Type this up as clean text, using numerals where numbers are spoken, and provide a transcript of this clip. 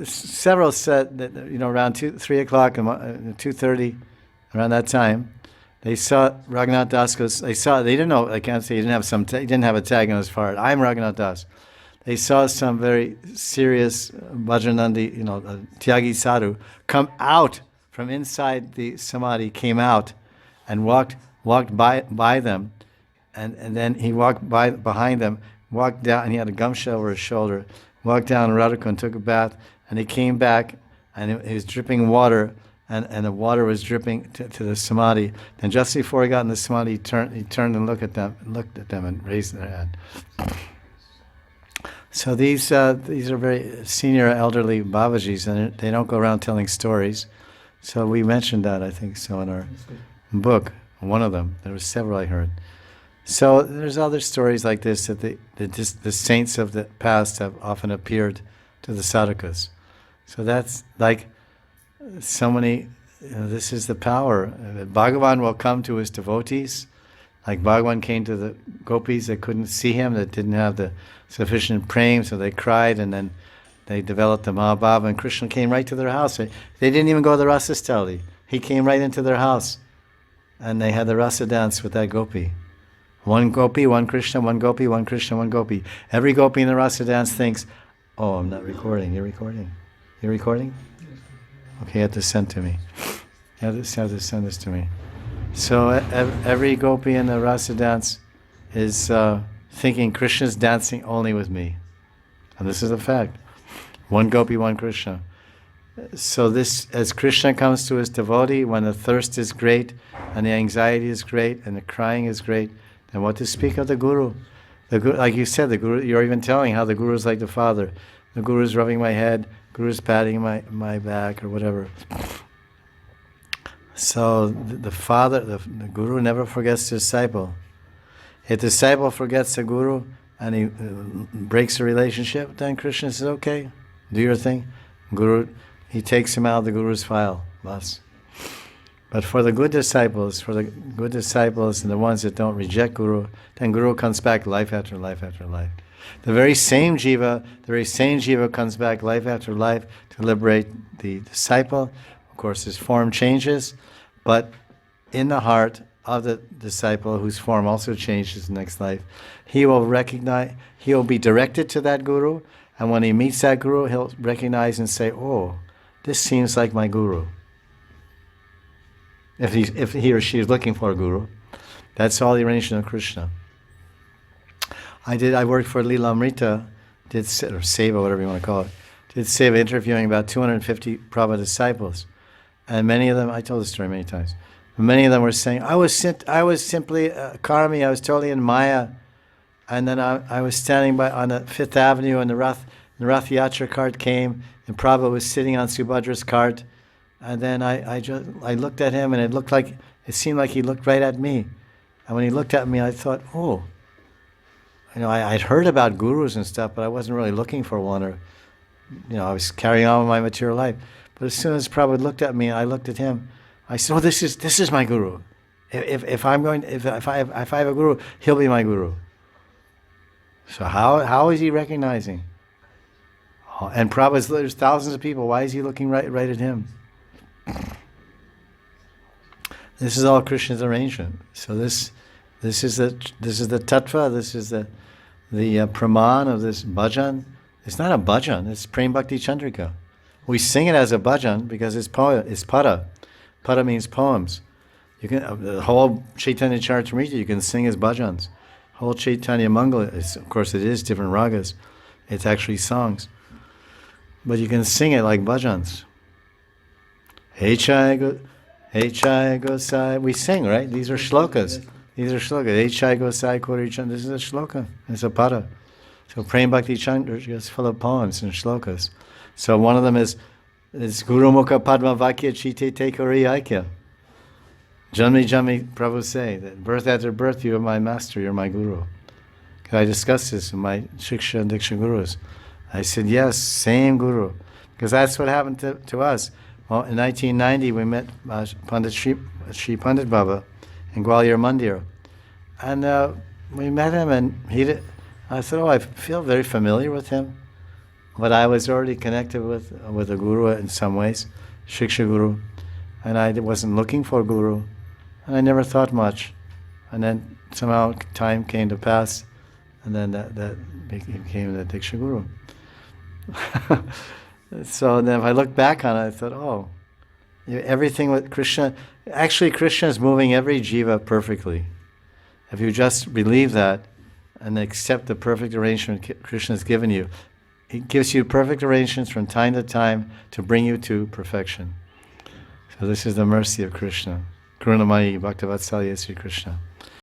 several said that, around 3 o'clock, 2:30, around that time, they saw Raghunath Das goes. They didn't know. I can't say he didn't have a tag on his forehead. I'm Raghunath Das. They saw some very serious Bhajanandi, Tyagi sadhu, come out from inside the samadhi, came out, and walked by them, and then he walked behind them, walked down, and he had a gumsha over his shoulder, walked down Radhakund, took a bath, and he came back, and he was dripping water, and the water was dripping to the samadhi. Then just before he got in the samadhi, he turned and looked at them and raised their hand. So these are very senior elderly Babajis, and they don't go around telling stories. So we mentioned that, I think, so in our book, one of them. There were several I heard. So there's other stories like this that the saints of the past have often appeared to the sadhakas. So that's like so many, this is the power. Bhagavan will come to his devotees, like Bhagavan came to the gopis that couldn't see him, that didn't have the sufficient prema, so they cried, and then they developed the Mahabhava, and Krishna came right to their house. They didn't even go to the Rasa Stali. He came right into their house, and they had the Rasa dance with that gopi. One gopi, one Krishna, one gopi, one Krishna, one gopi. Every gopi in the Rasa dance thinks, oh, I'm not recording. You're recording? You're recording? Okay, you have to send to me. You have to send this to me. So every gopi in the Rasa dance is thinking Krishna's dancing only with me. And this is a fact. One gopi, one Krishna. So this, as Krishna comes to his devotee, when the thirst is great, and the anxiety is great, and the crying is great, then what to speak of the Guru? The Guru, like you said, the Guru, you're even telling how the Guru is like the father. The Guru is rubbing my head, Guru is patting my back, or whatever. So the father, the Guru never forgets the disciple. If the disciple forgets the Guru and he breaks the relationship, then Krishna says, okay, do your thing. Guru, he takes him out of the Guru's file, bas. But for the good disciples and the ones that don't reject Guru, then Guru comes back life after life after life. The very same jiva comes back life after life to liberate the disciple. Of course, his form changes, but in the heart of the disciple, whose form also changes in the next life, he will be directed to that Guru, and when he meets that Guru, he'll recognize and say, oh, this seems like my Guru. If he or she is looking for a Guru, that's all the arrangement of Krishna. I worked for Lila Amrita, or Seva, whatever you want to call it, did Seva interviewing about 250 Prabhupada disciples. And many of them, I told this story many times, many of them were saying, I was simply karmi, I was totally in Maya. And then I was standing on the Fifth Avenue, and the Rath Yatra cart came, and Prabhupada was sitting on Subhadra's cart. And then I looked at him, and it seemed like he looked right at me. And when he looked at me, I thought, oh, I'd heard about gurus and stuff, but I wasn't really looking for one, or, I was carrying on with my material life. But as soon as Prabhupada looked at me, I looked at him. I said, "Oh, this is my guru. If I have a guru, he'll be my guru." So how is he recognizing? Oh, and Prabhupada, there's thousands of people. Why is he looking right at him? This is all Krishna's arrangement. So this is the tattva. This is the praman of this bhajan. It's not a bhajan. It's Prem Bhakti Chandrika. We sing it as a bhajan because it's pada. Pada means poems. You can the whole Chaitanya Charitamrita you can sing as bhajans. Whole Chaitanya Mangala, of course, it is different ragas. It's actually songs, but you can sing it like bhajans. Hey Chai Gosai. We sing, right? These are shlokas. Hey Chai Gosai Kori Chand. This is a shloka. It's a pada. So Prem Bhakti Chandrika is full of poems and shlokas. So one of them is Guru Mukha Padma Vakya Chite Te Kori Aikya. Janmi Prabhu say that birth after birth you are my master, you're my guru. I discussed this with my Shiksha and Diksha gurus. I said, yes, same guru. Because that's what happened to us. Well, in 1990 we met Pandit Shri Pandit Baba in Gwalior Mandir. And we met him, and I thought, oh, I feel very familiar with him. But I was already connected with a guru in some ways, Shiksha Guru, and I wasn't looking for a guru, and I never thought much. And then somehow time came to pass, and then that became the Diksha Guru. So then if I look back on it, I thought, oh, everything with Krishna, actually Krishna is moving every jiva perfectly. If you just believe that and accept the perfect arrangement Krishna has given you, he gives you perfect arrangements from time to time to bring you to perfection. So this is the mercy of Krishna. Karunamai Bhaktavatsalya Sri Krishna.